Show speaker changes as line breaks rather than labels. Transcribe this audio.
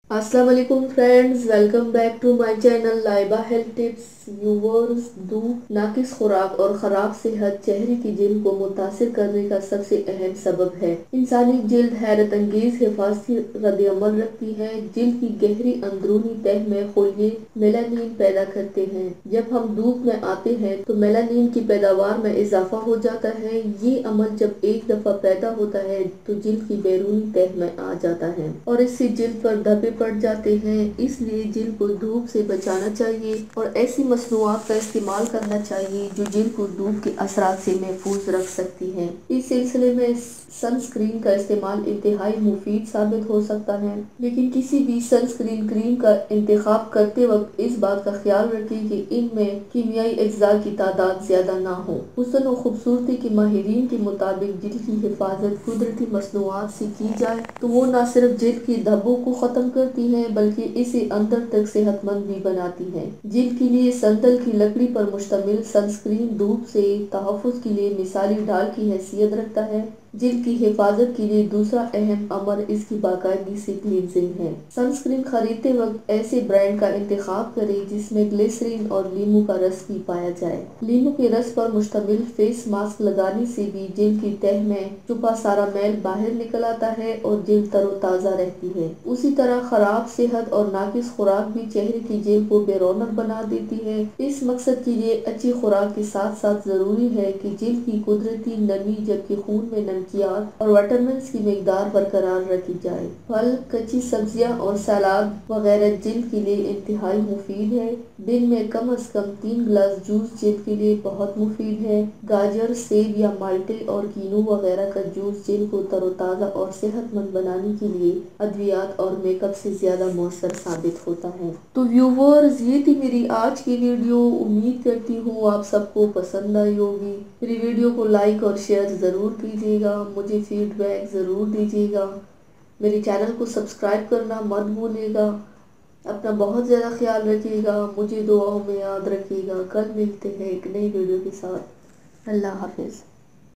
السلام علیکم friends, welcome back to my channel Laiba health tips. Viewers, دھوپ، ناقص خوراک اور خراب صحت چہرے کی جلد کو متاثر کرنے کا سب سے اہم سبب ہے۔ انسانی جلد حیرت انگیز حفاظتی رد عمل رکھتی ہے۔ جلد کی گہری اندرونی تہ میں خلیے میلانین پیدا کرتے ہیں۔ جب ہم دھوپ میں آتے ہیں تو میلانین کی پیداوار میں اضافہ ہو جاتا ہے۔ یہ عمل جب ایک دفعہ پیدا ہوتا ہے تو جلد کی بیرونی تہ میں آ جاتا ہے اور اس سے جلد پر دھبے پڑ جاتے ہیں۔ اس لیے جلد کو دھوپ سے بچانا چاہیے اور ایسی مصنوعات کا استعمال کرنا چاہیے جو جلد کو دھوپ کے اثرات سے محفوظ رکھ سکتی ہیں۔ اس سلسلے میں سن سکرین کا استعمال انتہائی مفید ثابت ہو سکتا ہے، لیکن کسی بھی سن سکرین کریم کا انتخاب کرتے وقت اس بات کا خیال رکھیں کہ ان میں کیمیائی اجزاء کی تعداد زیادہ نہ ہو۔ حسن و خوبصورتی کے ماہرین کے مطابق جلد کی حفاظت قدرتی مصنوعات سے کی جائے تو وہ نہ صرف جلد کے دھبوں کو ختم کرتی ہے بلکہ اسے اندر تک صحت مند بھی بناتی ہے۔ جلد کے لیے سندل کی لکڑی پر مشتمل سن سکرین دھوپ سے تحفظ کے لیے مثالی ڈھال کی حیثیت رکھتا ہے۔ جلد کی حفاظت کے لیے دوسرا اہم امر اس کی باقاعدگی سے کلینزنگ ہے۔ سن سکرین خریدتے وقت ایسے برانڈ کا انتخاب کریں جس میں گلیسرین اور لیموں کا رس بھی پایا جائے۔ لیموں کے رس پر مشتمل فیس ماسک لگانے سے بھی جلد کی تہ میں چھپا سارا میل باہر نکل آتا ہے اور جلد تر و تازہ رہتی ہے۔ اسی طرح خراب صحت اور ناقص خوراک بھی چہرے کی جلد کو بے رونق بنا دیتی ہے۔ اس مقصد کے لیے اچھی خوراک کے ساتھ ساتھ ضروری ہے کہ جلد کی قدرتی نمی جبکہ خون میں نمکیات اور وٹامنز کی مقدار برقرار رکھی جائے۔ پھل، کچی سبزیاں اور سلاد وغیرہ جلد کے لیے انتہائی مفید ہے۔ دن میں کم از کم 3 گلاس جوس جلد کے لیے بہت مفید ہے۔ گاجر، سیب یا مالٹے اور کینو وغیرہ کا جوس جلد کو تر و تازہ اور صحت مند بنانے کے لیے ادویات اور میک اپ سے زیادہ مؤثر ثابت ہوتا ہے۔ تو ویورز، یہ تھی میری آج کی ویڈیو۔ امید کرتی ہوں آپ سب کو پسند آئی ہوگی۔ میری ویڈیو کو لائک اور شیئر ضرور کیجیے گا، مجھے فیڈ بیک ضرور دیجیے گا، میرے چینل کو سبسکرائب کرنا مت بھولیے گا۔ اپنا بہت زیادہ خیال رکھیے گا، مجھے دعاؤں میں یاد رکھیے گا۔ کل ملتے ہیں ایک نئی ویڈیو کے ساتھ۔ اللہ حافظ۔